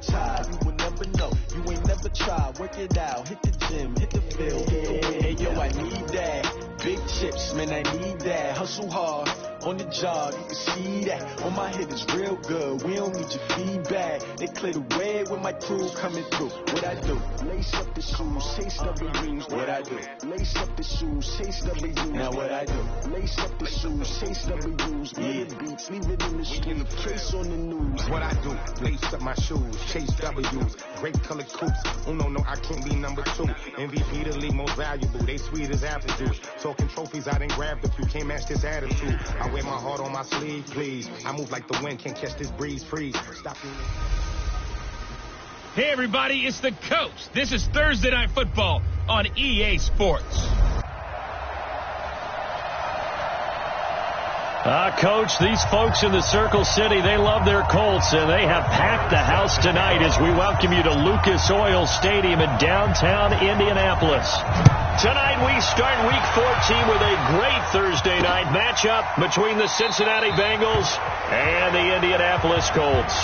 tired, you will never know. You ain't never tried, work it out, hit the gym, hit the field. Hey, yo, I need that. Big chips, man, I need that. Hustle hard, on the job, you can see that. On my head is real good, we don't need your feedback. They clear the way with my crew coming through. What I do? Lace up the shoes, chase W's. What I do? Lace up the shoes, chase W's. Now what I do? Lace up the shoes, chase W's. Yeah, beats, leave it in the street, case on the news. What I do? Lace up my shoes, chase W's. Great colored coops. Oh no, I can't be number 2. MVP the league most valuable. They sweet as apple juice. Talking trophies, I didn't grab the few. Can't match this attitude. I wear my heart on my sleeve, please. I move like the wind, can't catch this breeze, freeze. Stop me. Hey everybody, it's the Coach. This is Thursday Night Football on EA Sports. Coach, these folks in the Circle City, they love their Colts, and they have packed the house tonight as we welcome you to Lucas Oil Stadium in downtown Indianapolis. Tonight we start Week 14 with a great Thursday night matchup between the Cincinnati Bengals and the Indianapolis Colts.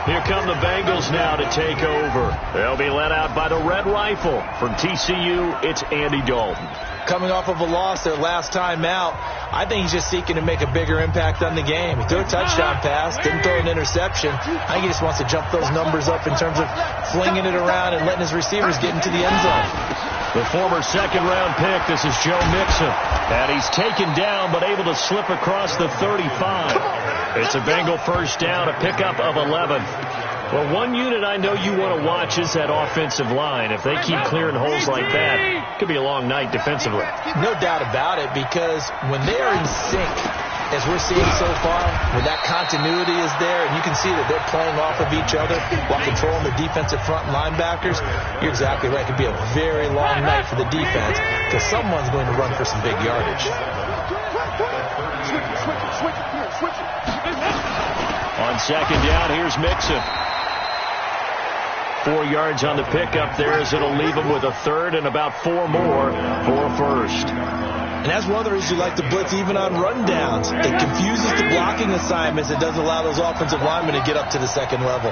Here come the Bengals now to take over. They'll be led out by the Red Rifle. From TCU, it's Andy Dalton. Coming off of a loss their last time out, I think he's just seeking to make a bigger impact on the game. He threw a touchdown pass, didn't throw an interception. I think he just wants to jump those numbers up in terms of flinging it around and letting his receivers get into the end zone. The former second-round pick, this is Joe Mixon. And he's taken down but able to slip across the 35. It's a Bengal first down, a pickup of 11. Well, one unit I know you want to watch is that offensive line. If they keep clearing holes like that, it could be a long night defensively. No doubt about it, because when they are in sync, as we're seeing so far, when that continuity is there, and you can see that they're playing off of each other while controlling the defensive front linebackers, you're exactly right. It could be a very long night for the defense, because someone's going to run for some big yardage. On second down, here's Mixon. 4 yards on the pickup there, as it'll leave him with a third and about 4 more for a first. And that's one of the reasons you like to blitz even on rundowns. It confuses the blocking assignments. It doesn't allow those offensive linemen to get up to the second level.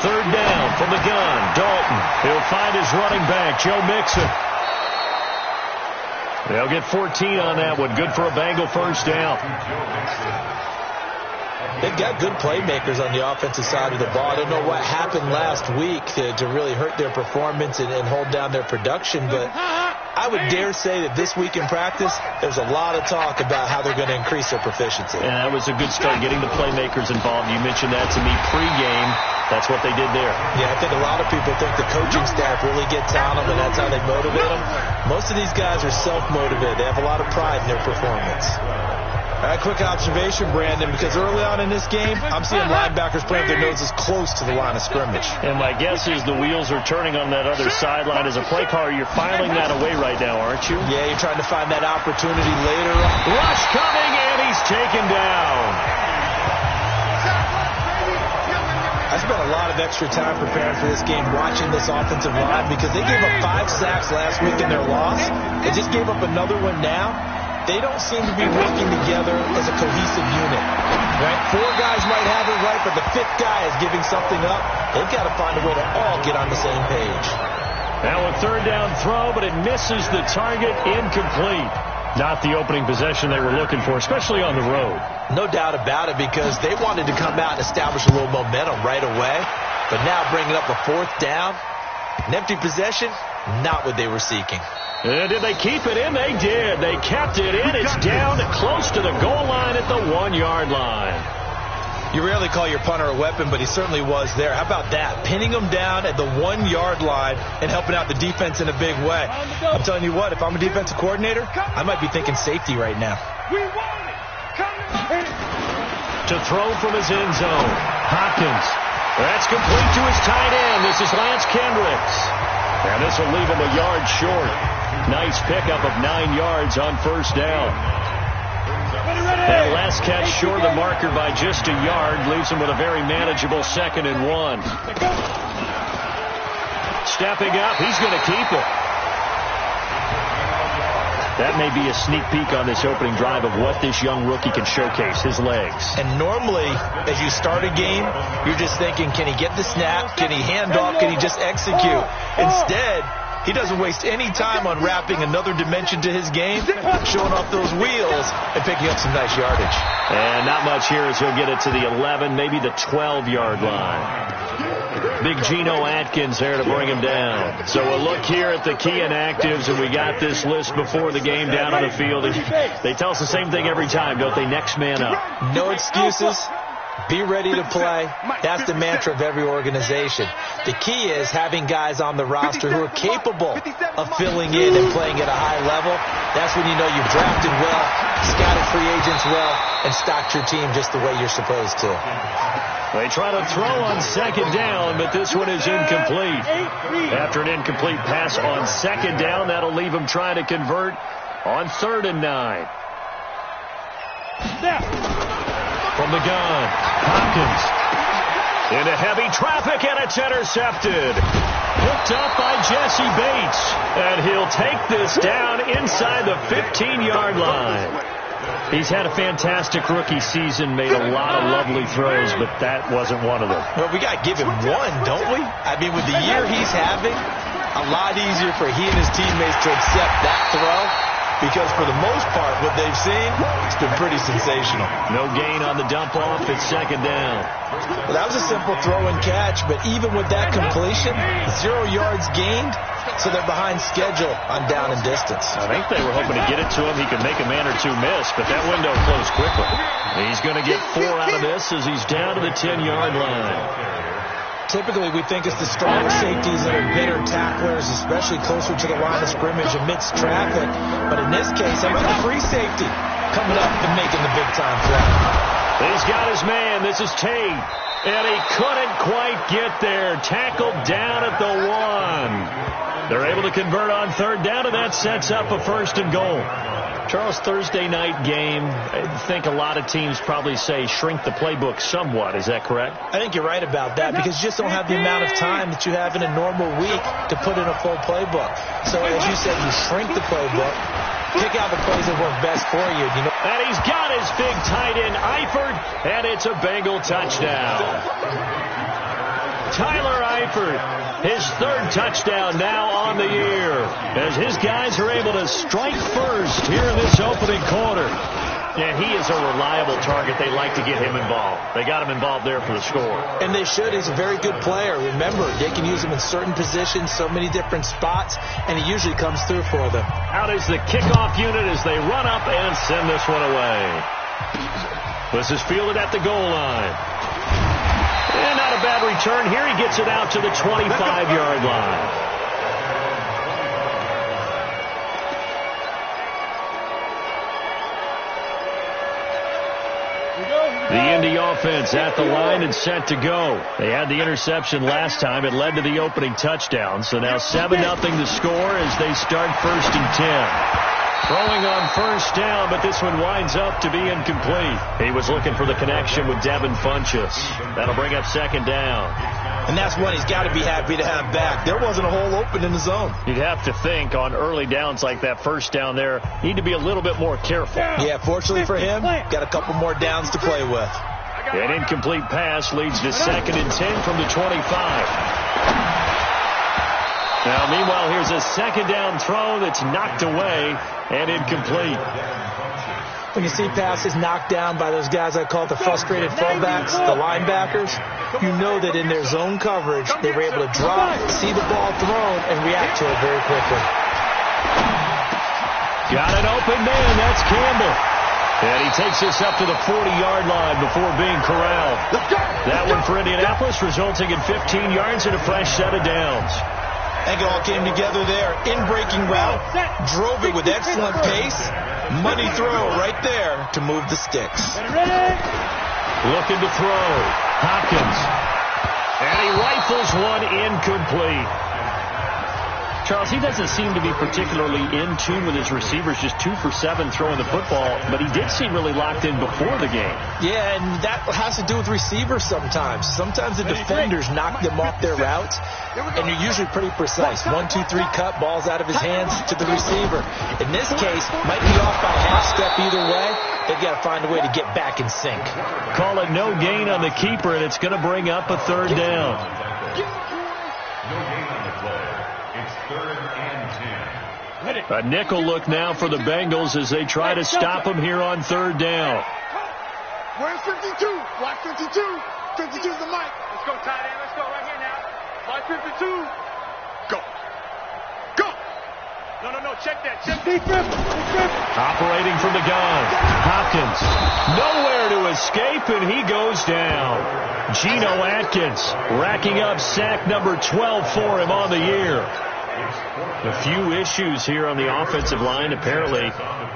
Third down from the gun. Dalton. He'll find his running back, Joe Mixon. They'll get 14 on that one. Good for a Bengal first down. They've got good playmakers on the offensive side of the ball. I don't know what happened last week to really hurt their performance and hold down their production, but I would dare say that this week in practice, there's a lot of talk about how they're going to increase their proficiency. And that was a good start, getting the playmakers involved. You mentioned that to me pregame. That's what they did there. Yeah, I think a lot of people think the coaching staff really gets on them, and that's how they motivate them. Most of these guys are self-motivated. They have a lot of pride in their performance. All right, quick observation, Brandon, because early on in this game, I'm seeing linebackers playing their noses close to the line of scrimmage. And my guess is the wheels are turning on that other sideline. As a play caller, you're filing that away right now, aren't you? Yeah, you're trying to find that opportunity later on. Rush coming, and he's taken down. I spent a lot of extra time preparing for this game, watching this offensive line, because they gave up 5 sacks last week in their loss. They just gave up another one now. They don't seem to be working together as a cohesive unit. Right? 4 guys might have it right, but the 5th guy is giving something up. They've got to find a way to all get on the same page. Now a third down throw, but it misses the target, incomplete. Not the opening possession they were looking for, especially on the road. No doubt about it, because they wanted to come out and establish a little momentum right away. But now bringing up a 4th down, an empty possession, not what they were seeking. And did they keep it in? They did. They kept it in. It's down close to the goal line at the 1-yard line. You rarely call your punter a weapon, but he certainly was there. How about that? Pinning him down at the 1-yard line and helping out the defense in a big way. I'm telling you what, if I'm a defensive coordinator, I might be thinking safety right now. To throw from his end zone. Hopkins. That's complete to his tight end. This is Lance Kendricks. And this will leave him a yard short. Nice pickup of 9 yards on first down. That last catch short of the marker by just a yard leaves him with a very manageable 2nd and 1. Stepping up, he's going to keep it. That may be a sneak peek on this opening drive of what this young rookie can showcase, his legs. And normally, as you start a game, you're just thinking, can he get the snap? Can he hand off? Can he just execute? Instead, he doesn't waste any time on wrapping another dimension to his game, showing off those wheels, and picking up some nice yardage. And not much here as he'll get it to the 11, maybe the 12-yard line. Big Geno Atkins there to bring him down. So we'll look here at the key inactives, and we got this list before the game down on the field. They tell us the same thing every time, don't they? Next man up. No excuses. Be ready to play. That's the mantra of every organization. The key is having guys on the roster who are capable of filling in and playing at a high level. That's when you know you've drafted well, scouted free agents well, and stocked your team just the way you're supposed to. They try to throw on second down, but this one is incomplete. After an incomplete pass on second down, that'll leave them trying to convert on 3rd and 9. From the gun, Hopkins into heavy traffic, and it's intercepted. Hooked up by Jesse Bates, and he'll take this down inside the 15-yard line. He's had a fantastic rookie season, made a lot of lovely throws, but that wasn't one of them. Well, we got to give him one, don't we? I mean, with the year he's having, a lot easier for he and his teammates to accept that throw. Because for the most part, what they've seen, it's been pretty sensational. No gain on the dump off. It's second down. Well, that was a simple throw and catch, but even with that completion, 0 yards gained, so they're behind schedule on down and distance. I think they were hoping to get it to him. He could make a man or two miss, but that window closed quickly. He's going to get 4 out of this as he's down to the 10-yard line. Typically, we think it's the stronger safeties that are better tacklers, especially closer to the line of scrimmage amidst traffic. But in this case, how about the free safety coming up and making the big-time play? He's got his man. This is Tate. And he couldn't quite get there. Tackled down at the 1. They're able to convert on 3rd down, and that sets up a 1st and goal. Charles, Thursday night game, I think a lot of teams probably say shrink the playbook somewhat. Is that correct? I think you're right about that because you just don't have the amount of time that you have in a normal week to put in a full playbook. So as you said, you shrink the playbook, pick out the plays that work best for you. And he's got his big tight end, Eifert, and it's a Bengal touchdown. Tyler Eifert, his 3rd touchdown now on the year, as his guys are able to strike first here in this opening quarter. And he is a reliable target. They like to get him involved. They got him involved there for the score. And they should. He's a very good player. Remember, they can use him in certain positions, so many different spots, and he usually comes through for them. Out is the kickoff unit as they run up and send this one away. This is fielded at the goal line. And not a bad return here. He gets it out to the 25-yard line. The Indy offense at the line and set to go. They had the interception last time. It led to the opening touchdown. So now 7-0 the score as they start 1st and 10. Throwing on 1st down, but this one winds up to be incomplete. He was looking for the connection with Devin Funchess. That'll bring up 2nd down. And that's one he's got to be happy to have back. There wasn't a hole open in the zone. You'd have to think on early downs like that 1st down there, need to be a little bit more careful. Yeah, fortunately for him, got a couple more downs to play with. An incomplete pass leads to 2nd and 10 from the 25. Now, meanwhile, here's a 2nd down throw that's knocked away and incomplete. When you see passes knocked down by those guys I call the frustrated fullbacks, the linebackers, you know that in their zone coverage, they were able to drop, see the ball thrown, and react to it very quickly. Got an open man. That's Campbell. And he takes this up to the 40-yard line before being corralled. That one for Indianapolis, resulting in 15 yards and a fresh set of downs. I think it all came together there. In-breaking route, drove it with excellent pace. Money throw right there to move the sticks. Looking to throw. Hopkins. And he rifles one incomplete. Charles, he doesn't seem to be particularly in tune with his receivers, just 2 for 7 throwing the football, but he did seem really locked in before the game. Yeah, and that has to do with receivers sometimes. Sometimes the defenders knock them off their routes, and you're usually pretty precise. 1, 2, 3 cut, balls out of his hands to the receiver. In this case, might be off by half step either way. They've got to find a way to get back in sync. Call it no gain on the keeper, and it's going to bring up a 3rd down. A nickel look now for the Bengals as they try to stop him here on 3rd down. Where's 52? Watch 52. 52's the mic. Let's go, tight end. Let's go right here now. Watch 52. Go. Go. No. Check that. Check defense. Operating from the gun. Hopkins. Nowhere to escape, and he goes down. Geno Atkins racking up sack number 12 for him on the year. A few issues here on the offensive line. Apparently,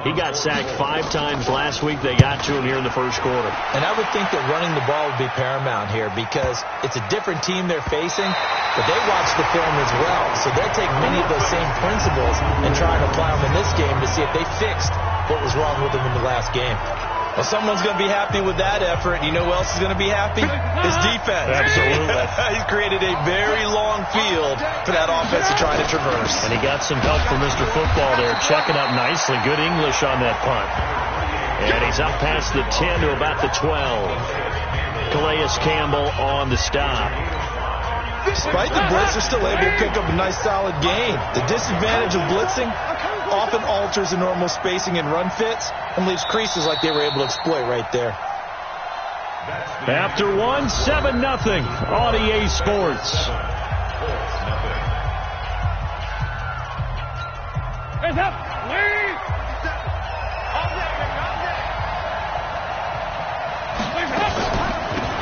he got sacked 5 times last week. They got to him here in the first quarter. And I would think that running the ball would be paramount here because it's a different team they're facing, but they watch the film as well. So they'll take many of those same principles and try and apply them in this game to see if they fixed what was wrong with them in the last game. Well, someone's going to be happy with that effort. You know who else is going to be happy? His defense. Absolutely. He's created a very long field for that offense to try to traverse. And he got some help from Mr. Football there, checking up nicely. Good English on that punt. And he's up past the 10 to about the 12. Calais Campbell on the stop. Despite the blitz, they're still able to pick up a nice solid gain. The disadvantage of blitzing often alters the normal spacing and run fits and leaves creases like they were able to exploit right there. After 1, 7-0 on EA Sports. Hands up. Lead.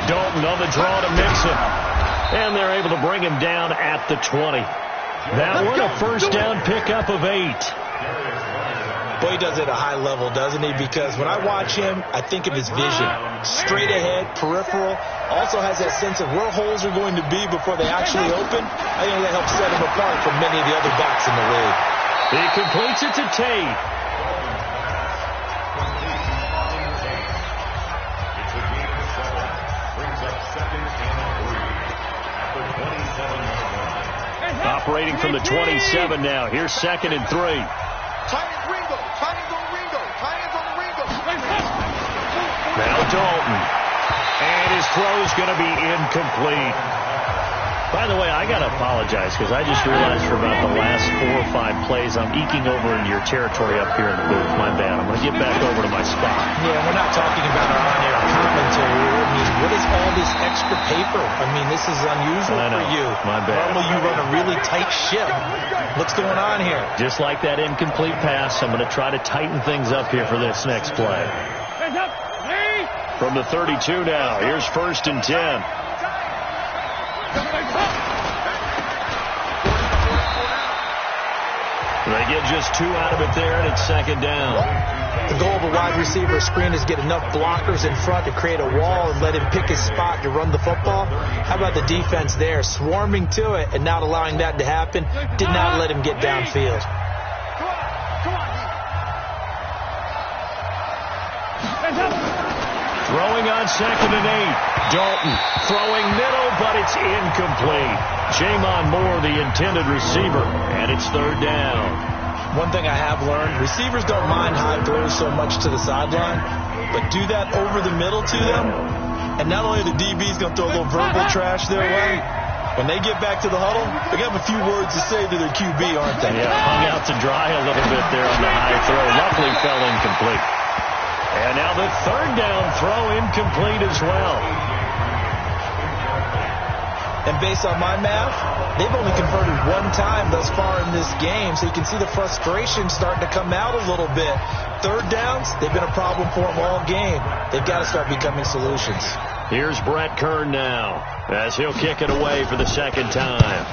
Dalton on the draw to Mixon. And they're able to bring him down at the 20. That one a first down pickup of 8. Boy, he does it at a high level, doesn't he? Because when I watch him, I think of his vision. Straight ahead, peripheral. Also has that sense of where holes are going to be before they actually open. I think that helps set him apart from many of the other backs in the league. He completes it to Tate. Operating from the 27 now. Here's 2nd and 3. Now Dalton. And his throw is going to be incomplete. By the way, I got to apologize because I just realized for about the last 4 or 5 plays I'm eking over into your territory up here in the booth. My bad. I'm going to get back over to my spot. Yeah, we're not talking about our on-air commentary. I mean, what is all this extra paper? I mean, this is unusual for you. My bad. Normally you run a really tight ship. What's going on here? Just like that incomplete pass, I'm going to try to tighten things up here for this next play. From the 32 now, here's 1st and 10. They get just 2 out of it there, and it's 2nd down. The goal of a wide receiver screen is get enough blockers in front to create a wall and let him pick his spot to run the football. How about the defense there, swarming to it and not allowing that to happen? Did not let him get downfield. Throwing on 2nd and 8. Dalton throwing middle, but it's incomplete. Jamon Moore, the intended receiver, and it's 3rd down. One thing I have learned, receivers don't mind high throws so much to the sideline, but do that over the middle to them, and not only the DB's going to throw a little verbal trash their way, when they get back to the huddle, they have a few words to say to their QB, aren't they? Yeah, hung out to dry a little bit there on the high throw. Luckily fell incomplete. And now the 3rd down throw incomplete as well. And based on my math, they've only converted 1 time thus far in this game, so you can see the frustration starting to come out a little bit. 3rd downs, they've been a problem for them all game. They've got to start becoming solutions. Here's Brett Kern now as he'll kick it away for the 2nd time.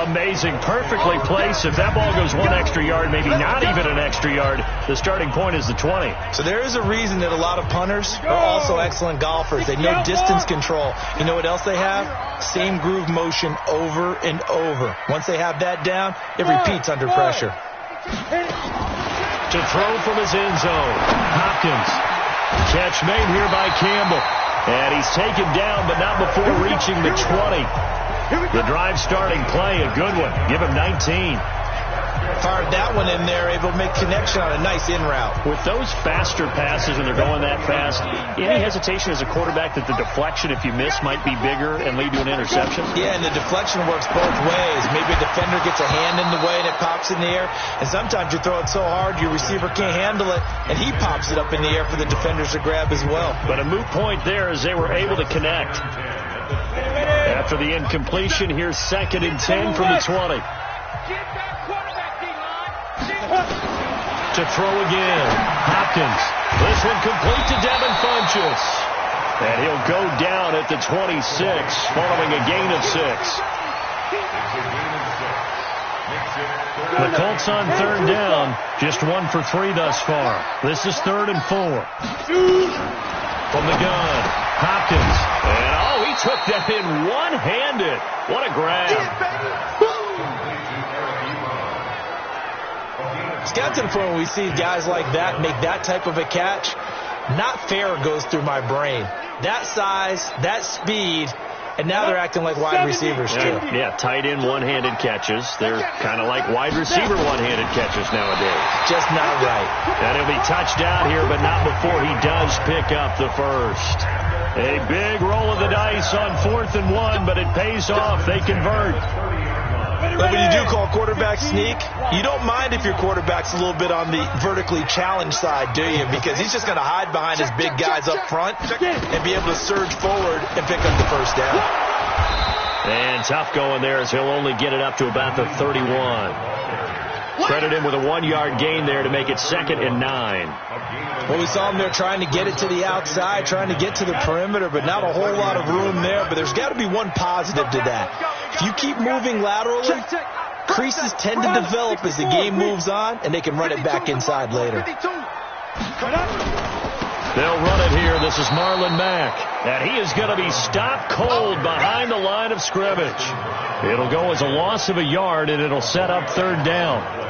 Amazing. Perfectly placed. If that ball goes one extra yard, maybe not even an extra yard, the starting point is the 20. So there is a reason that a lot of punters are also excellent golfers. They know distance control. You know what else they have? Same groove motion over and over. Once they have that down, it repeats under pressure. To throw from his end zone. Hopkins. Catch made here by Campbell. And he's taken down, but not before reaching the 20. The drive starting play, a good one. Give him 19. Fired that one in there, able to make connection on a nice in route. With those faster passes and they're going that fast, any hesitation as a quarterback that the deflection, if you miss, might be bigger and lead to an interception? Yeah, and the deflection works both ways. Maybe a defender gets a hand in the way and it pops in the air. And sometimes you throw it so hard your receiver can't handle it, and he pops it up in the air for the defenders to grab as well. But a moot point there as they were able to connect. After the incompletion, here's 2nd and 10 from the 20. To throw again. Hopkins. This one complete to Devin Funchess. And he'll go down at the 26 following a gain of 6. The Colts on 3rd down. Just 1 for 3 thus far. This is 3rd and 4. From the gun. Hopkins. And he took that in one-handed. What a grab. It's got to the point when we see guys like that make that type of a catch. Not fair goes through my brain. That size, that speed, and now they're acting like wide receivers too. Yeah, tight end one-handed catches. They're kind of like wide receiver one-handed catches nowadays. Just not right. And he'll be touched out here, but not before he does pick up the first. A big roll of the dice on 4th and 1, but it pays off. They convert. But when you do call quarterback sneak, you don't mind if your quarterback's a little bit on the vertically challenged side, do you? Because he's just going to hide behind his big guys up front and be able to surge forward and pick up the first down. And tough going there as he'll only get it up to about the 31. Credit him with a 1-yard gain there to make it 2nd and 9. Well, we saw him there trying to get it to the outside, trying to get to the perimeter, but not a whole lot of room there. But there's got to be one positive to that. If you keep moving laterally, creases tend to develop as the game moves on, and they can run it back inside later. They'll run it here. This is Marlon Mack. And he is going to be stopped cold behind the line of scrimmage. It'll go as a loss of a yard, and it'll set up 3rd down.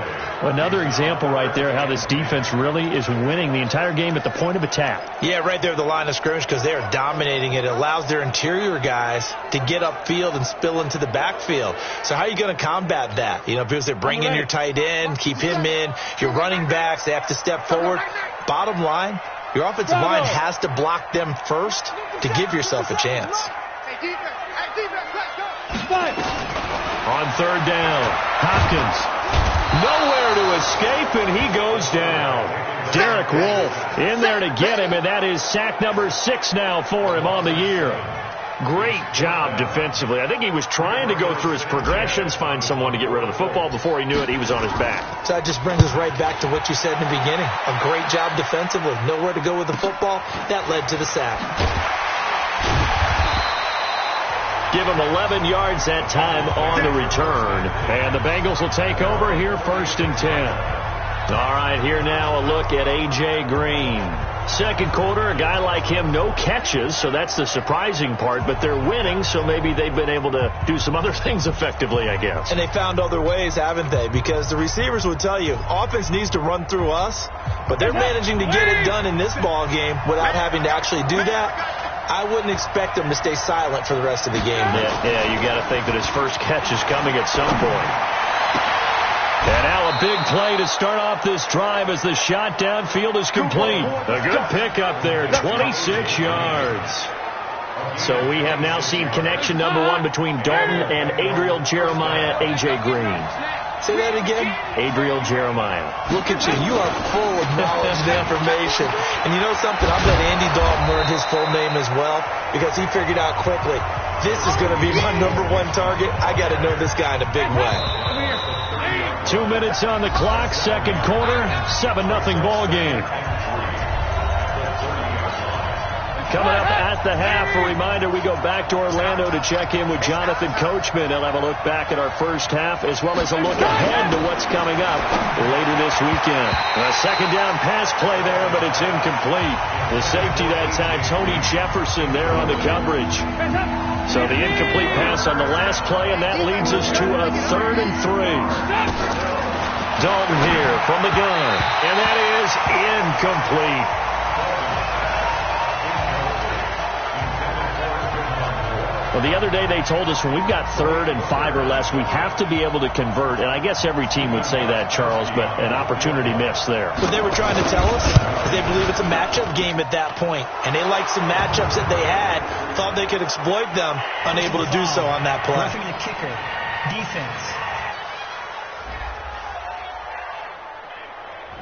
Another example right there how this defense really is winning the entire game at the point of attack. Yeah, right there at the line of scrimmage because they are dominating it. It allows their interior guys to get upfield and spill into the backfield. So how are you going to combat that? You know, because they bring in your tight end, keep him in. Your running backs, they have to step forward. Bottom line, your offensive line has to block them first to give yourself a chance. On 3rd down, Hopkins. Nowhere to escape, and he goes down. Derek Wolfe in there to get him, and that is sack number 6 now for him on the year. Great job defensively. I think he was trying to go through his progressions, find someone to get rid of the football. Before he knew it, he was on his back. So that just brings us right back to what you said in the beginning. A great job defensively. Nowhere to go with the football. That led to the sack. Give him 11 yards that time on the return. And the Bengals will take over here 1st and 10. All right, here now a look at A.J. Green. 2nd quarter, a guy like him, no catches, so that's the surprising part. But they're winning, so maybe they've been able to do some other things effectively, I guess. And they found other ways, haven't they? Because the receivers would tell you, offense needs to run through us, but they're managing to get it done in this ball game without having to actually do that. I wouldn't expect him to stay silent for the rest of the game. Yeah, you got to think that his first catch is coming at some point. And now a big play to start off this drive as the shot downfield is complete. A good pickup there, 26 yards. So we have now seen connection number 1 between Dalton and Adriel Jeremiah, A.J. Green. Say that again. Adriel Jeremiah. Look at you. You are full of knowledge and information. And you know something? I bet Andy Dalton learned his full name as well because he figured out quickly, this is going to be my number 1 target. I got to know this guy in a big way. 2 minutes on the clock, 2nd quarter, 7-0 ball game. Coming up at at the half. A reminder, we go back to Orlando to check in with Jonathan Coachman. He'll have a look back at our first half as well as a look ahead to what's coming up later this weekend. A second down pass play there, but it's incomplete. The safety that time, Tony Jefferson there on the coverage. So the incomplete pass on the last play, and that leads us to a 3rd and 3. Dalton here from the gun, and that is incomplete. Well, the other day they told us when we've got 3rd and 5 or less, we have to be able to convert. And I guess every team would say that, Charles, but an opportunity missed there. What they were trying to tell us is they believe it's a matchup game at that point. And they liked some matchups that they had, thought they could exploit them, unable to do so on that play. Roughing the kicker, defense.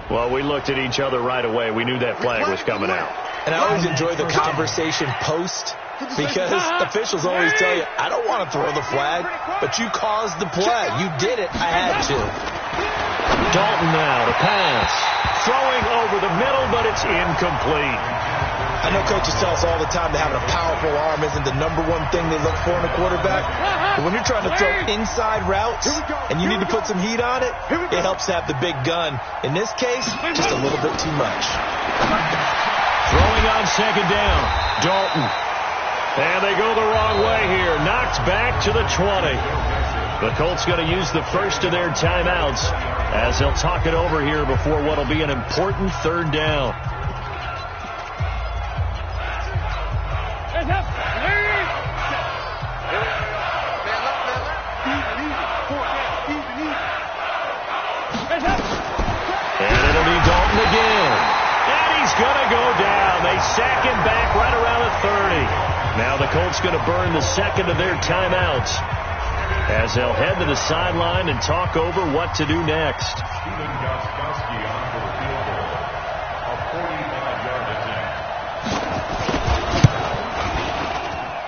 Well, we looked at each other right away. We knew that flag was coming out. And I always enjoy the conversation post, because officials always tell you, I don't want to throw the flag, but you caused the play. You did it. I had to. Dalton now to pass. Throwing over the middle, but it's incomplete. I know coaches tell us all the time that having a powerful arm isn't the #1 thing they look for in a quarterback. But when you're trying to throw inside routes and you need to put some heat on it, it helps to have the big gun. In this case, just a little bit too much. Throwing on second down. Dalton. And they go the wrong way here. Knocked back to the 20. The Colts going to use the first of their timeouts as they'll talk it over here before what will be an important 3rd down. And it'll be Dalton again. And he's going to go down. They sack him back right around the 30. Now the Colts going to burn the second of their timeouts as they'll head to the sideline and talk over what to do next.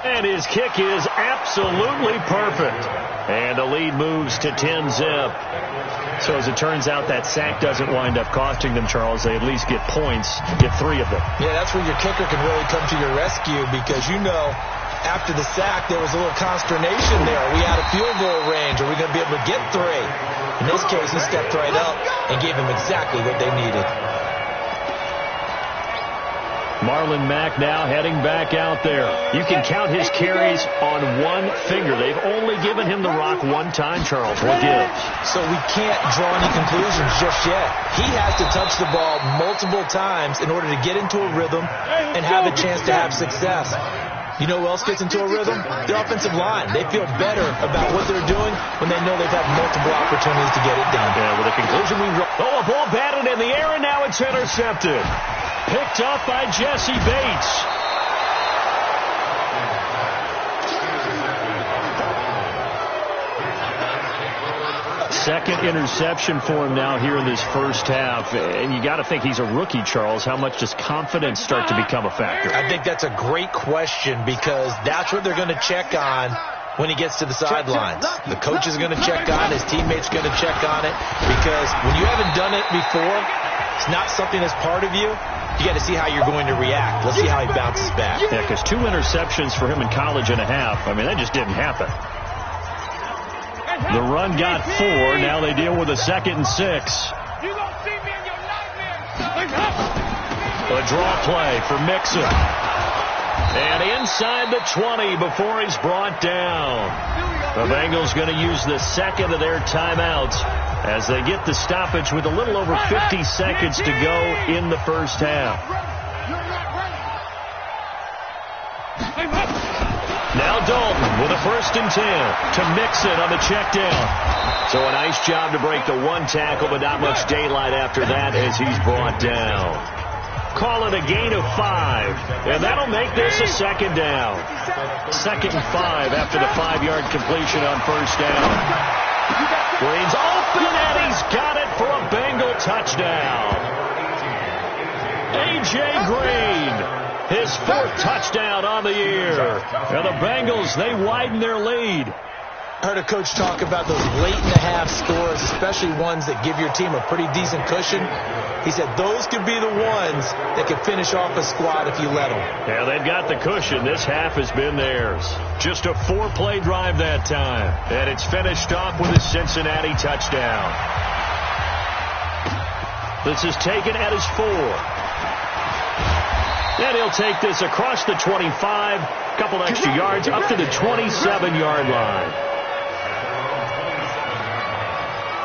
And his kick is absolutely perfect. And the lead moves to 10-zip. So as it turns out, that sack doesn't wind up costing them, Charles. They at least get points, get 3 of them. Yeah, that's where your kicker can really come to your rescue, because you know after the sack there was a little consternation there. Are we out of field goal range? Are we going to be able to get 3? In this case, he stepped right up and gave them exactly what they needed. Marlon Mack now heading back out there. You can count his carries on one finger. They've only given him the rock one time, Charles. What gives? So we can't draw any conclusions just yet. He has to touch the ball multiple times in order to get into a rhythm and have a chance to have success. You know who else gets into a rhythm? The offensive line. They feel better about what they're doing when they know they've had multiple opportunities to get it done. Yeah, with a conclusion, a ball batted in the air, and now it's intercepted. Picked up by Jesse Bates. Second interception for him now here in this first half. And you got to think he's a rookie, Charles. How much does confidence start to become a factor? I think that's a great question, because that's what they're going to check on when he gets to the sidelines. The coach is going to check on it. His teammates going to check on it, because when you haven't done it before, it's not something that's part of you. You got to see how you're going to react. Let's see how he bounces back. Yeah, because 2 interceptions for him in college and a half. I mean, that just didn't happen. The run got 4. Now they deal with a 2nd and 6. A draw play for Mixon. And inside the 20 before he's brought down. The Bengals going to use the second of their timeouts as they get the stoppage with a little over 50 seconds to go in the first half. Now Dalton with a 1st and 10 to Mixon on the check down. So a nice job to break the 1 tackle, but not much daylight after that as he's brought down. Call it a gain of 5, and that'll make this a 2nd down. 2nd and 5 after the 5-yard completion on 1st down. Green's open, and he's got it for a Bengal touchdown. A.J. Green. His 4th touchdown on the year. And the Bengals, they widen their lead. I heard a coach talk about those late-in-the-half scores, especially ones that give your team a pretty decent cushion. He said those could be the ones that could finish off a squad if you let them. Yeah, they've got the cushion. This half has been theirs. Just a 4-play drive that time. And it's finished off with a Cincinnati touchdown. This is taken at his 4. And he'll take this across the 25, a couple extra yards, up to the 27-yard line.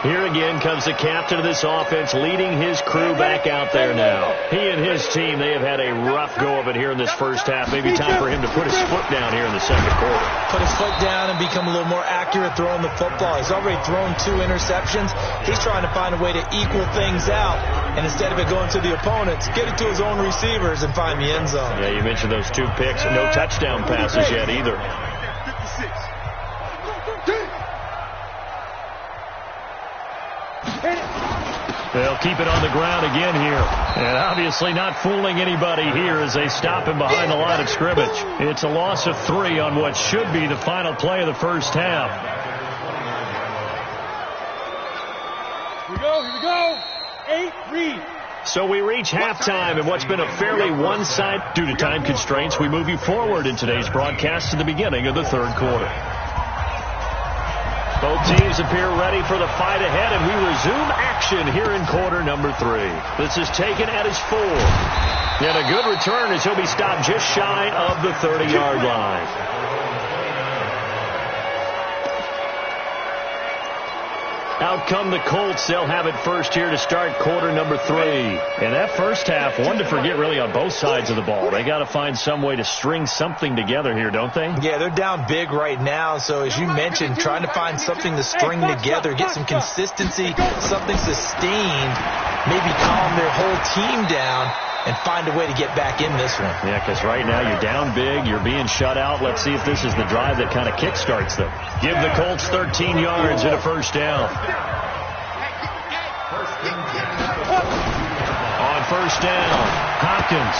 Here again comes the captain of this offense, leading his crew back out there now. He and his team, they have had a rough go of it here in this first half. Maybe time for him to put his foot down here in the second quarter. Put his foot down and become a little more accurate throwing the football. He's already thrown 2 interceptions. He's trying to find a way to equal things out. And instead of it going to the opponents, get it to his own receivers and find the end zone. Yeah, you mentioned those 2 picks. No touchdown passes yet either. They'll keep it on the ground again here. And obviously not fooling anybody here as they stop him behind the line of scrimmage. It's a loss of 3 on what should be the final play of the first half. Here we go. 8, read. So we reach halftime in what's been a fairly one-sided. Due to time constraints, we move you forward in today's broadcast to the beginning of the third quarter. Both teams appear ready for the fight ahead, and we resume action here in quarter number 3. This is taken at his 4. And a good return as he'll be stopped just shy of the 30-yard line. Out come the Colts. They'll have it first here to start quarter number 3. And that first half, one to forget really on both sides of the ball. They got to find some way to string something together here, don't they? Yeah, they're down big right now. So as you mentioned, trying to find something to string together, get some consistency, something sustained, maybe calm their whole team down and find a way to get back in this one. Yeah, because right now you're down big, you're being shut out. Let's see if this is the drive that kind of kickstarts them. Give the Colts 13 yards and a first down. On first down, Hopkins.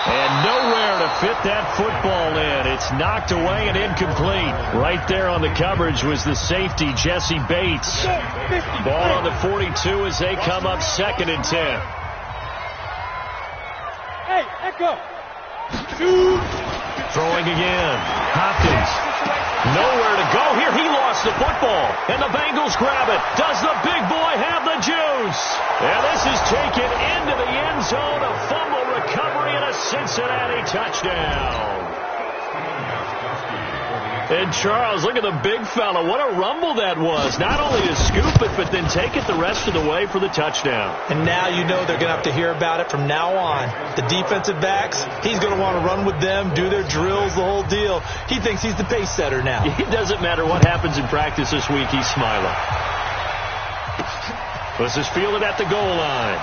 And nowhere to fit that football in. It's knocked away and incomplete. Right there on the coverage was the safety, Jesse Bates. Ball on the 42 as they come up 2nd and 10. Hey, echo. Throwing again. Hopkins. Nowhere to go here. He lost the football. And the Bengals grab it. Does the big boy have the juice? And this is taken into the end zone. A fumble recovery and a Cincinnati touchdown. And Charles, look at the big fella. What a rumble that was. Not only to scoop it, but then take it the rest of the way for the touchdown. And now you know they're going to have to hear about it from now on. The defensive backs, he's going to want to run with them, do their drills, the whole deal. He thinks he's the pace setter now. It doesn't matter what happens in practice this week. He's smiling. This is fielded at the goal line.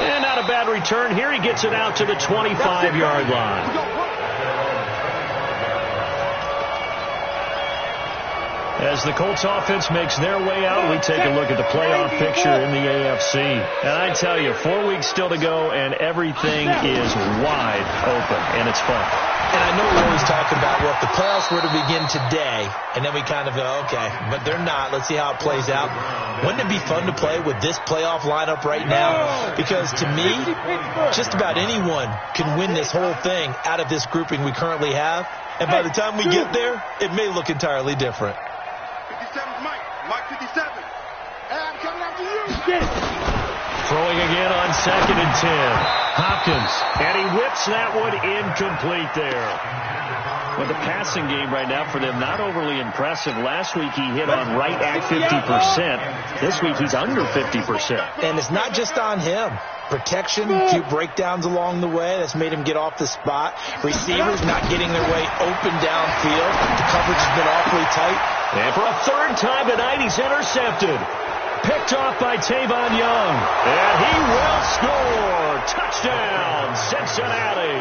And not a bad return here. He gets it out to the 25-yard line. As the Colts offense makes their way out, we take a look at the playoff picture in the AFC. And I tell you, 4 weeks still to go, and everything is wide open, and it's fun. And I know we always talk about, well, if the playoffs were to begin today, and then we kind of go, okay, but they're not. Let's see how it plays out. Wouldn't it be fun to play with this playoff lineup right now? Because to me, just about anyone can win this whole thing out of this grouping we currently have. And by the time we get there, it may look entirely different. 57's Mike 57. Hey, I'm coming after you. Get it. Throwing again on 2nd and 10. Hopkins. And he whips that one incomplete there. Well, the passing game right now for them, not overly impressive. Last week he hit on right at 50%. This week he's under 50%. And it's not just on him. Protection, a few breakdowns along the way. That's made him get off the spot. Receivers not getting their way open downfield. The coverage has been awfully tight. And for a 3rd time tonight, he's intercepted. Picked off by Tavon Young. And he will score. Touchdown, Cincinnati.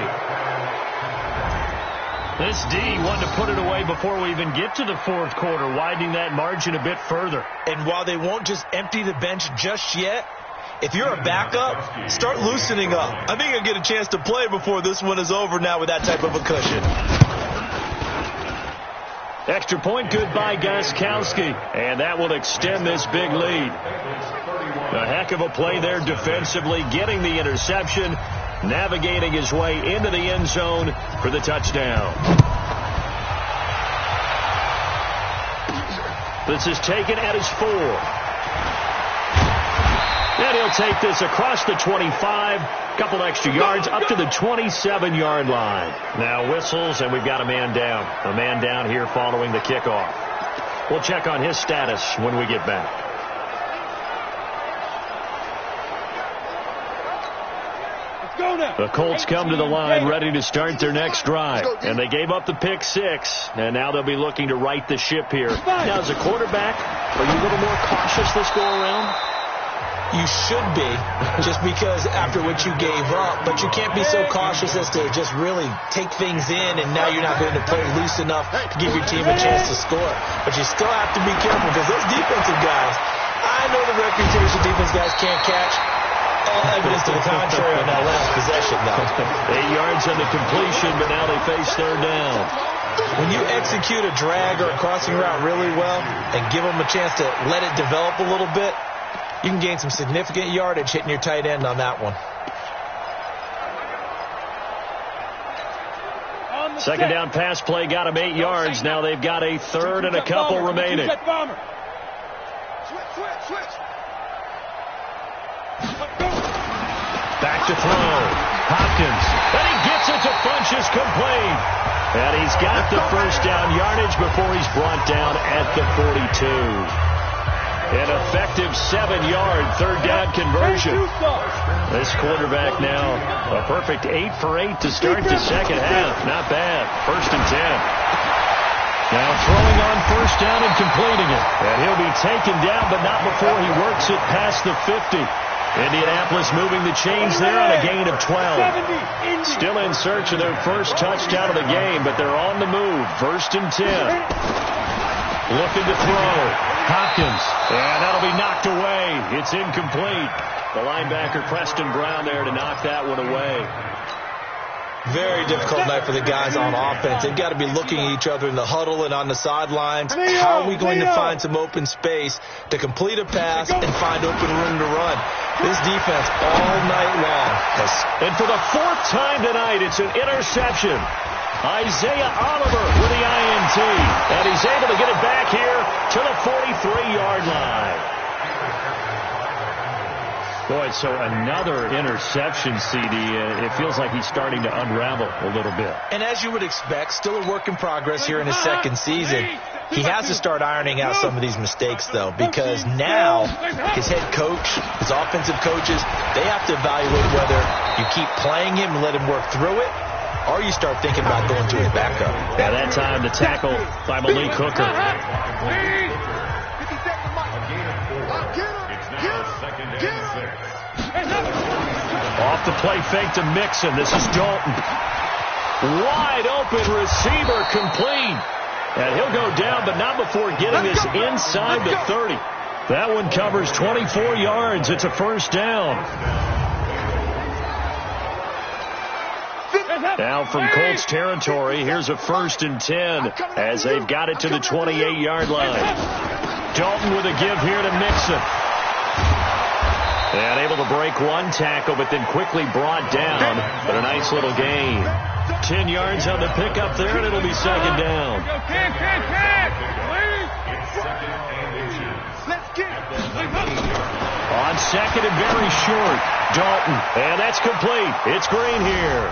This D wanted to put it away before we even get to the 4th quarter, widening that margin a bit further. And while they won't just empty the bench just yet, if you're a backup, start loosening up. I think you'll get a chance to play before this one is over now with that type of a cushion. Extra point good by Gostkowski. And that will extend this big lead. A heck of a play there defensively, getting the interception, navigating his way into the end zone for the touchdown. This is taken at his 4. And he'll take this across the 25. Couple extra yards up to the 27-yard line. Now whistles, and we've got a man down. A man down here following the kickoff. We'll check on his status when we get back. The Colts come to the line ready to start their next drive. And they gave up the pick 6. And now they'll be looking to right the ship here. Now, as a quarterback, are you a little more cautious this go around? You should be, just because after what you gave up. But you can't be so cautious as to just really take things in, and now you're not going to play loose enough to give your team a chance to score. But you still have to be careful, because those defensive guys, I know the reputation defense guys can't catch. All evidence to the contrary on that last possession, though. 8 yards on the completion, but now they face third down. When you execute a drag or a crossing route really well and give them a chance to let it develop a little bit, you can gain some significant yardage hitting your tight end on that one. Second down pass play got him 8 yards. Now they've got a third and a couple remaining. Back to throw. Hopkins. And he gets it to Funchess complete. And he's got the first down yardage before he's brought down at the 42. An effective 7-yard third down conversion. This quarterback now a perfect 8 for 8 to start the second half. Not bad. First and 10. Now throwing on first down and completing it. And he'll be taken down, but not before he works it past the 50. Indianapolis moving the chains there on a gain of 12. Still in search of their first touchdown of the game, but they're on the move. First and 10. Looking to throw. Hopkins. And that'll be knocked away. It's incomplete. The linebacker Preston Brown there to knock that one away. Very difficult night for the guys on offense. They've got to be looking at each other in the huddle and on the sidelines. How are we going to find some open space to complete a pass and find open room to run? This defense all night long. And for the 4th time tonight, it's an interception. Isaiah Oliver with the INT. And he's able to get it back here to the 43-yard line. Boy, so another interception, CD. It feels like he's starting to unravel a little bit. And as you would expect, still a work in progress here in his second season. He has to start ironing out some of these mistakes, though, because now his head coach, his offensive coaches, they have to evaluate whether you keep playing him and let him work through it, or you start thinking about going to his backup. By that time, the tackle by Malik Hooker. Off the play fake to Mixon. This is Dalton. Wide open receiver complete. And he'll go down, but not before getting this inside the 30. That one covers 24 yards. It's a first down. Now from Colts territory, here's a first and 10 as they've got it to the 28-yard line. Dalton with a give here to Mixon. And able to break one tackle, but then quickly brought down. But a nice little gain. 10 yards on the pickup there, and it'll be second down. On second and very short, Dalton. And that's complete. It's Green here.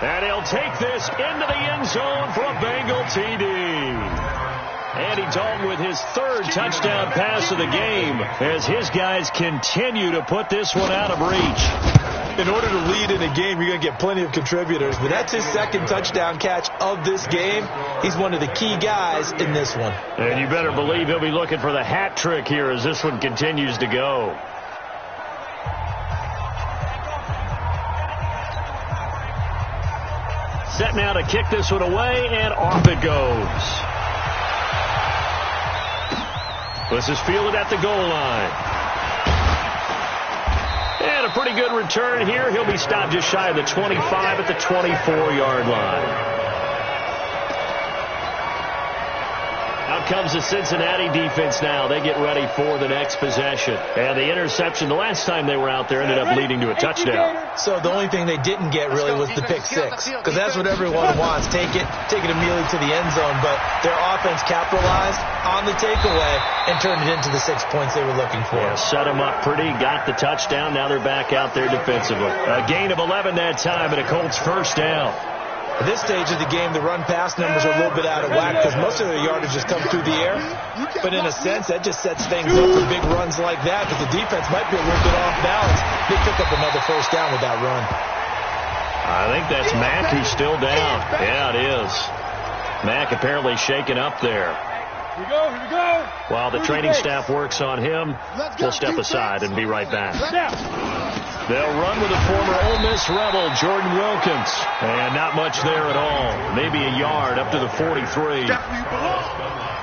And he'll take this into the end zone for a Bengal TD. Andy Dalton with his third touchdown pass of the game as his guys continue to put this one out of reach. In order to lead in a game, you're going to get plenty of contributors, but that's his second touchdown catch of this game. He's one of the key guys in this one. And you better believe he'll be looking for the hat trick here as this one continues to go. Set now to kick this one away, and off it goes. This is fielded at the goal line. And a pretty good return here. He'll be stopped just shy of the 25 at the 24-yard line. Out comes the Cincinnati defense now. They get ready for the next possession. And the interception the last time they were out there ended up leading to a touchdown. So the only thing they didn't get really was the pick six, because that's what everyone wants. Take it immediately to the end zone. But their offense capitalized on the takeaway and turned it into the 6 points they were looking for. Yeah, set them up pretty, got the touchdown. Now they're back out there defensively. A gain of 11 that time, and a Colts first down. At this stage of the game, the run-pass numbers are a little bit out of whack because most of their yardage just comes through the air. But in a sense, that just sets things up for big runs like that because the defense might be a little bit off balance. They pick up another first down with that run. I think that's Mack who's still down. Yeah, it is. Mack apparently shaken up there. Here we go. While the training staff works on him, we'll step aside and be right back. They'll run with the former Ole Miss Rebel, Jordan Wilkins. And not much there at all. Maybe a yard up to the 43.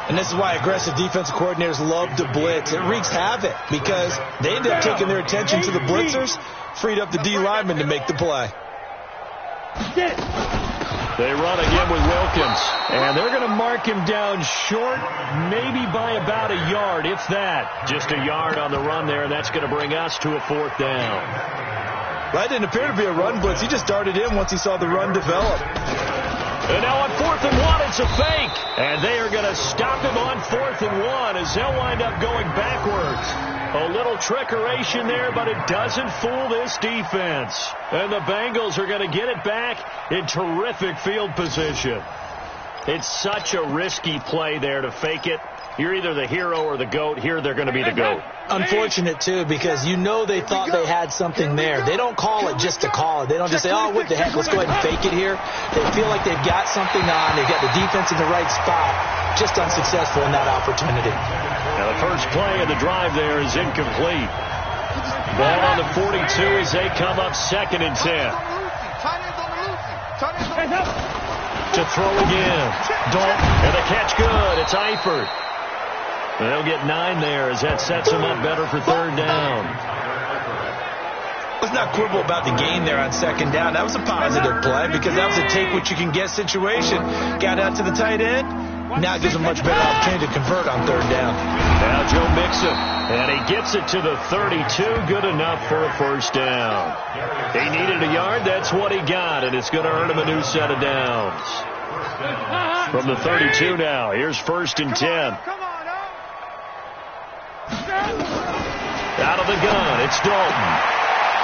And this is why aggressive defensive coordinators love to blitz. It wreaks havoc because they end up taking their attention to the blitzers, freed up the D lineman to make the play. They run again with Wilkins, and they're going to mark him down short, maybe by about a yard, if that. Just a yard on the run there, and that's going to bring us to a fourth down. That didn't appear to be a run blitz. He just darted in once he saw the run develop. And now on 4th and 1, it's a fake. And they are going to stop him on 4th and 1 as they'll wind up going backwards. A little trickeration there, but it doesn't fool this defense. And the Bengals are going to get it back in terrific field position. It's such a risky play there to fake it. You're either the hero or the GOAT. Here they're going to be the GOAT. Unfortunate, too, because you know they thought they had something there. They don't call it just to call it. They don't just say, oh, what the heck, let's go ahead and fake it here. They feel like they've got something on. They've got the defense in the right spot. Just unsuccessful in that opportunity. Now the first play of the drive there is incomplete. Ball on the 42 as they come up 2nd and 10. To throw again. Dalton, and the catch good. It's Eifert. They'll get 9 there as that sets them up better for 3rd down. Let's not quibble about the gain there on 2nd down. That was a positive play because that was a take-what-you-can-get situation. Got out to the tight end. Now it gives them much better opportunity to convert on 3rd down. Now Joe Mixon, and he gets it to the 32. Good enough for a first down. He needed a yard. That's what he got, and it's going to earn him a new set of downs. From the 32 now, here's 1st and 10. Out of the gun, it's Dalton.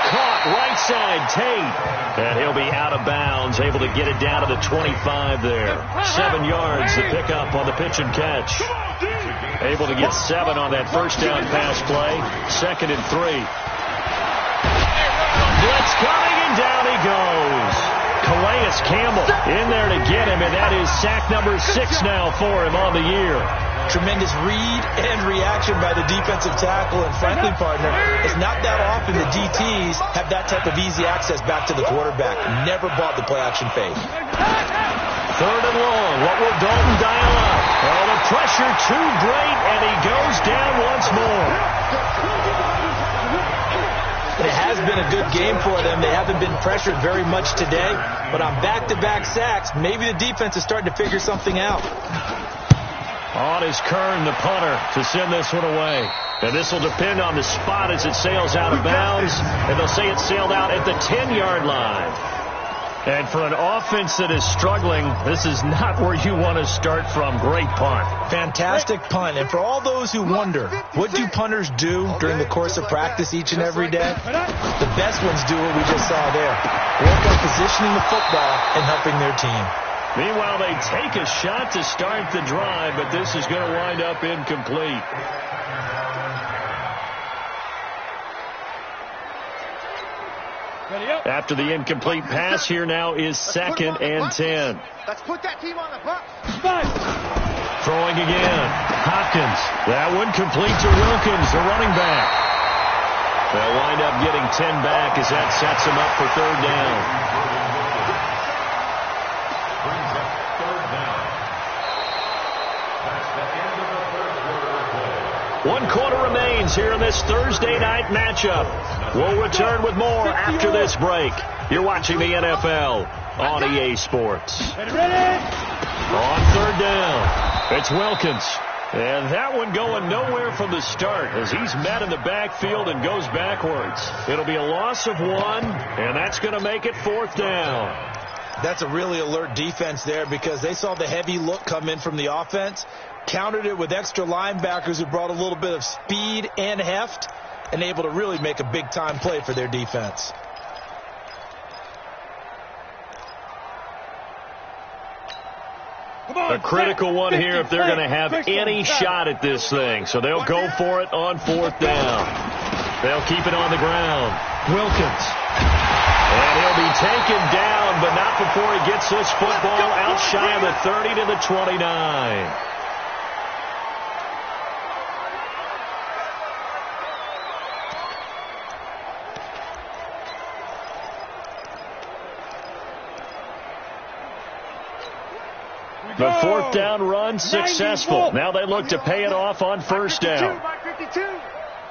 Caught right side, Tate. And he'll be out of bounds, able to get it down to the 25 there. 7 yards to pick up on the pitch and catch. Able to get 7 on that first down pass play. 2nd and 3. Blitz coming, and down he goes. Calais Campbell in there to get him, and that is sack number 6 now for him on the year. Tremendous read and reaction by the defensive tackle. And frankly, partner, it's not that often the DTs have that type of easy access back to the quarterback. Never bought the play-action fake. 3rd and long. What will Dalton dial up? Oh, the pressure too great, and he goes down once more. It has been a good game for them. They haven't been pressured very much today. But on back-to-back sacks, maybe the defense is starting to figure something out. On is Kern, the punter, to send this one away. And this will depend on the spot as it sails out of bounds. And they'll say it sailed out at the 10-yard line. And for an offense that is struggling, this is not where you want to start from. Great punt. Fantastic punt. And for all those who wonder, what do punters do during the course of practice each and every day? The best ones do what we just saw there. Work on positioning the football and helping their team. Meanwhile, they take a shot to start the drive, but this is going to wind up incomplete. After the incomplete pass, here now is 2nd and 10. Let's put that team on the bus. Throwing again. Hopkins. That one complete to Wilkins, the running back. They'll wind up getting 10 back as that sets them up for 3rd down. 1 quarter remains here in this Thursday night matchup. We'll return with more after this break. You're watching the NFL on EA Sports. On 3rd down. It's Wilkins. And that one going nowhere from the start as he's met in the backfield and goes backwards. It'll be a loss of 1, and that's going to make it 4th down. That's a really alert defense there because they saw the heavy look come in from the offense, countered it with extra linebackers who brought a little bit of speed and heft, and able to really make a big-time play for their defense. A critical one here if they're going to have any shot at this thing. So they'll go for it on 4th down. They'll keep it on the ground. Wilkins. And he'll be taken down, but not before he gets this football out shy of the 30 to the 29. The 4th down run successful. Now they look to pay it off on 1st down.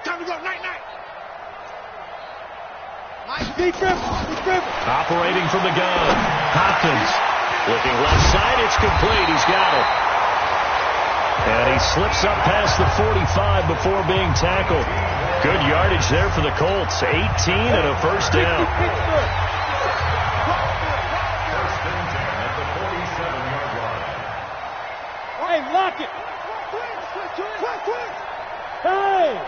Time to go, night. Operating from the gun. Hopkins looking left side. It's complete. He's got it. And he slips up past the 45 before being tackled. Good yardage there for the Colts. 18 and a 1st down. Hey, lock it. Hey.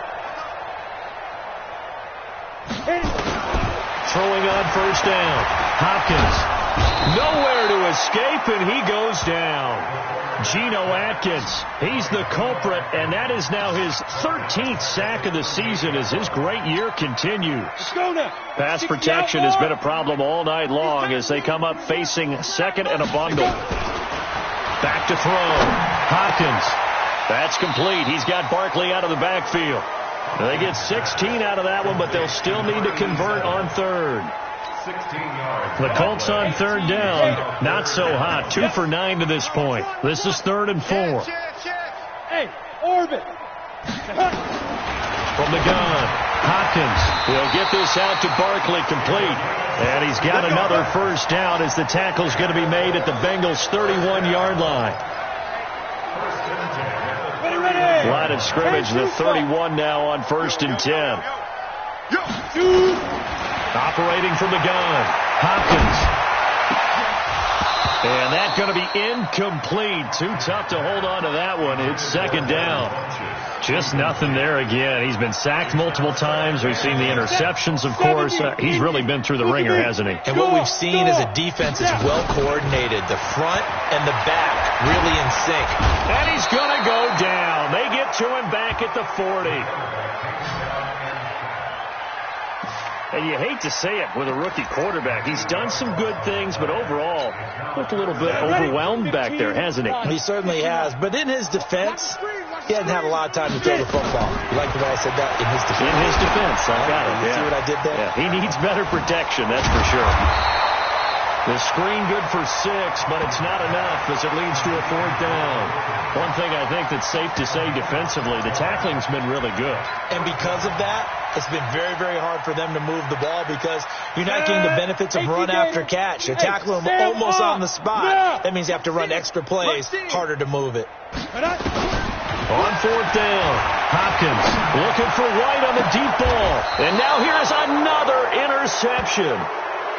Throwing on 1st down. Hopkins. Nowhere to escape, and he goes down. Geno Atkins. He's the culprit, and that is now his 13th sack of the season as his great year continues. Pass protection has been a problem all night long as they come up facing 2nd and a bundle. Back to throw. Hopkins. That's complete. He's got Barkley out of the backfield. They get 16 out of that one, but they'll still need to convert on 3rd. The Colts on 3rd down. Not so hot. 2 for 9 to this point. This is 3rd and 4. Hey, orbit. From the gun, Hopkins will get this out to Barkley complete. And he's got another 1st down as the tackle's going to be made at the Bengals' 31-yard line. Line of scrimmage, the 31 now on 1st and 10. Operating from the gun, Hopkins. And that's going to be incomplete. Too tough to hold on to that one. It's 2nd down. Just nothing there again. He's been sacked multiple times. We've seen the interceptions, of course. He's really been through the ringer, hasn't he? And what we've seen is a defense that's well coordinated. The front and the back really in sync. And he's going to go down. They get to him back at the 40. And you hate to say it with a rookie quarterback. He's done some good things, but overall, looked a little bit overwhelmed back there, hasn't he? He certainly has. But in his defense, he hasn't had a lot of time to throw the football. You like the way I said that? In his defense. In his defense. I got it. You see what I did there? Yeah. He needs better protection, that's for sure. The screen good for 6, but it's not enough as it leads to a 4th down. One thing I think that's safe to say defensively, the tackling's been really good. And because of that, it's been very, very hard for them to move the ball because you're not getting the benefits of run after catch. They tackle him almost on the spot. That means you have to run extra plays, harder to move it. On 4th down, Hopkins looking for White on the deep ball. And now here's another interception.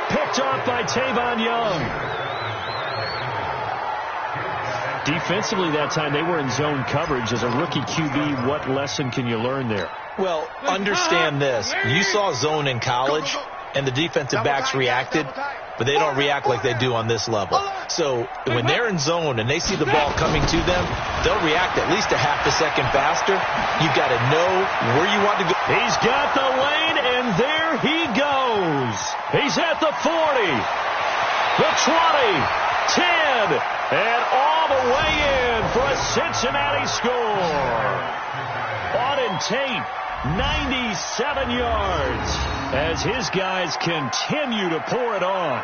Picked off by Tavon Young. Defensively that time, they were in zone coverage. As a rookie QB, what lesson can you learn there? Well, understand this. You saw zone in college, and the defensive backs reacted, but they don't react like they do on this level. So when they're in zone and they see the ball coming to them, they'll react at least a half a second faster. You've got to know where you want to go. He's got the lane, and there he goes. He's at the 40, the 20, 10, and all the way in for a Cincinnati score. Auden Tate, 97 yards as his guys continue to pour it on.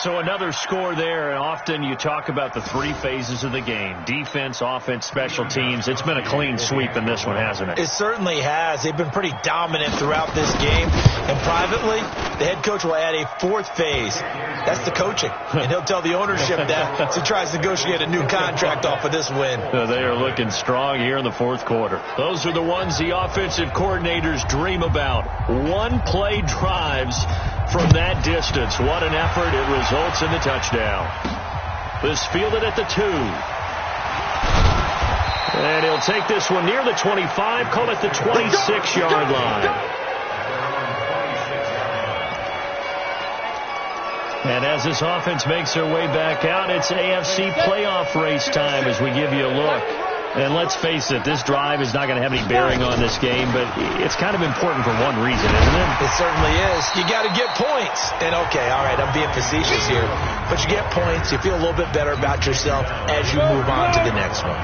So another score there, and often you talk about the three phases of the game: defense, offense, special teams. It's been a clean sweep in this one, hasn't it? It certainly has. They've been pretty dominant throughout this game. And privately, the head coach will add a fourth phase. That's the coaching. And he'll tell the ownership that as he tries to negotiate a new contract off of this win. They are looking strong here in the fourth quarter. Those are the ones the offensive coordinators dream about. One-play drives from that distance. What an effort. It results in the touchdown. This fielded at the 2. And he'll take this one near the 25, call it the 26-yard line. And as this offense makes their way back out, it's AFC playoff race time as we give you a look. And let's face it, this drive is not going to have any bearing on this game, but it's kind of important for one reason, isn't it? It certainly is. You got to get points. And okay, all right, I'm being facetious here, but you get points, you feel a little bit better about yourself as you move on to the next one.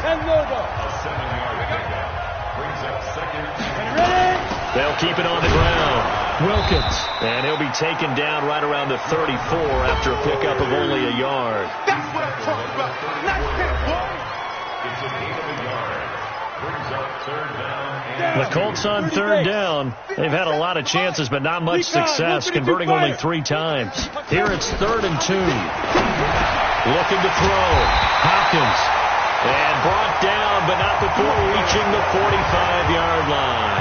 They'll keep it on the ground. Wilkins. And he'll be taken down right around the 34 after a pickup of only a yard. That's what I'm talking about. Nice pick, boy. The Colts on third down. They've had a lot of chances, but not much success, converting only 3 times. Here it's 3rd and 2. Looking to throw. Hopkins. And brought down, but not before reaching the 45-yard line.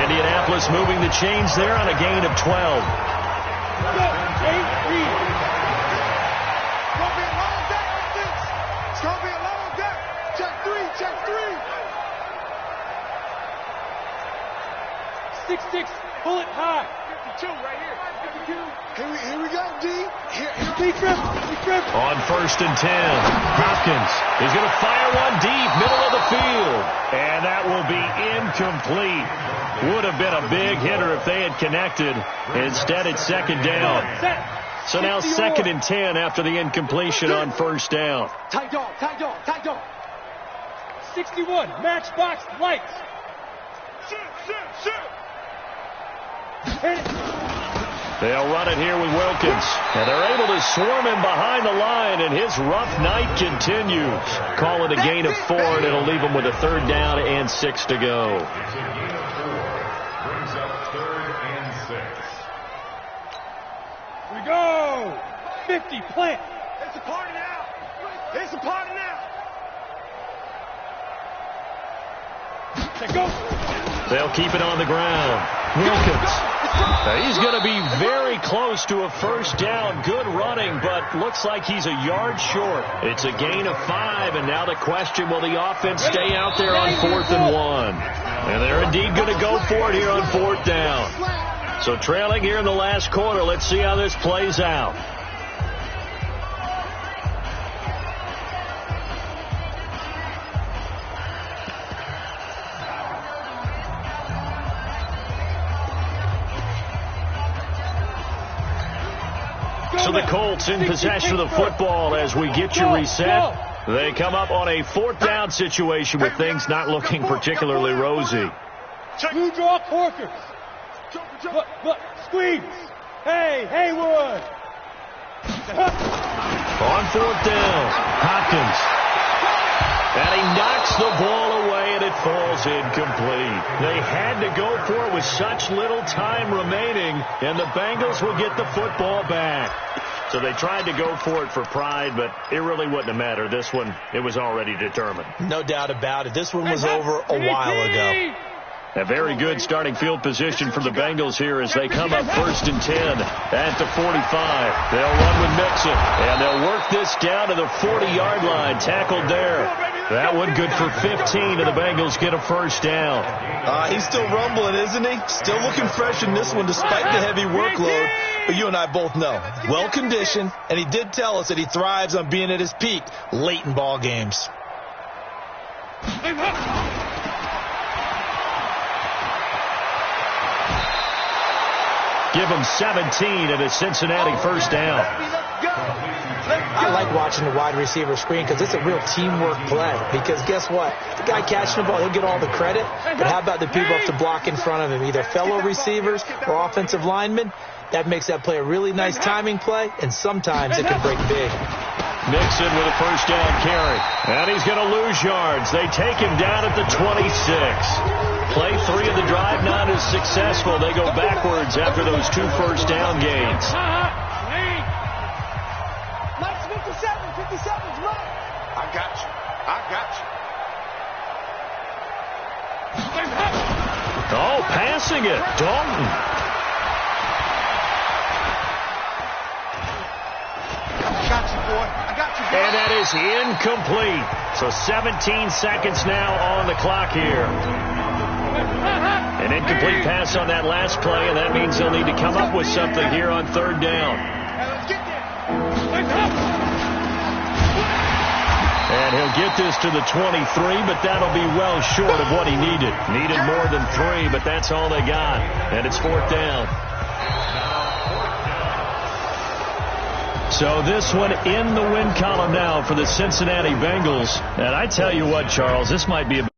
Indianapolis moving the chains there on a gain of 12. It's going to be a long day. Check 3, check 3. 6-6, pull it high. 52 right here. 52. Here we go, D. Big trip. On 1st and 10, Hopkins is going to fire one deep, middle of the field. And that will be incomplete. Would have been a big hitter if they had connected. Instead, it's 2nd down. So now 2nd and 10 after the incompletion on 1st down. Tight dog. 61, matchbox lights. Shoot. Hit it. They'll run it here with Wilkins. And they're able to swarm him behind the line, and his rough night continues. Call it a gain of 4, and it'll leave him with a 3rd down and 6 to go. Brings up 3rd and 6. We go. 50, plant. It's a party now. Go. They'll keep it on the ground. Wilkins. Now he's going to be very close to a 1st down. Good running, but looks like he's a yard short. It's a gain of 5, and now the question, will the offense stay out there on 4th and 1? And they're indeed going to go for it here on 4th down. So trailing here in the last quarter, let's see how this plays out. So the Colts in possession of the football as we get you reset. They come up on a 4th down situation with things not looking particularly rosy. Blue draw Corkers. Look, squeeze. Hey, Haywood. On 4th down, Hopkins. And he knocks the ball away, and it falls incomplete. They had to go for it with such little time remaining, and the Bengals will get the football back. So they tried to go for it for pride, but it really wouldn't have mattered. This one, it was already determined. No doubt about it. This one was over a while ago. A very good starting field position for the Bengals here as they come up 1st and 10 at the 45. They'll run with Mixon, and they'll work this down to the 40-yard line. Tackled there. That one good for 15, and the Bengals get a 1st down. He's still rumbling, isn't he? Still looking fresh in this one despite the heavy workload. But you and I both know, well-conditioned, and he did tell us that he thrives on being at his peak late in ball games. Give him 17 and a Cincinnati 1st down. I like watching the wide receiver screen because it's a real teamwork play. Because guess what? The guy catching the ball, he'll get all the credit. But how about the people up to block in front of him, either fellow receivers or offensive linemen? That makes that play a really nice timing play, and sometimes it can break big. Mixon with a first down carry. And he's going to lose yards. They take him down at the 26. Play 3 of the drive not as successful. They go backwards after those 2 first down gains. Mike's 57's Mike. I got you. Oh, passing it. Dalton. And that is incomplete. So 17 seconds now on the clock here. An incomplete pass on that last play, and that means they'll need to come up with something here on 3rd down. And he'll get this to the 23, but that'll be well short of what he needed. Needed more than 3, but that's all they got. And it's 4th down. So this one in the win column now for the Cincinnati Bengals. And I tell you what, Charles, this might be a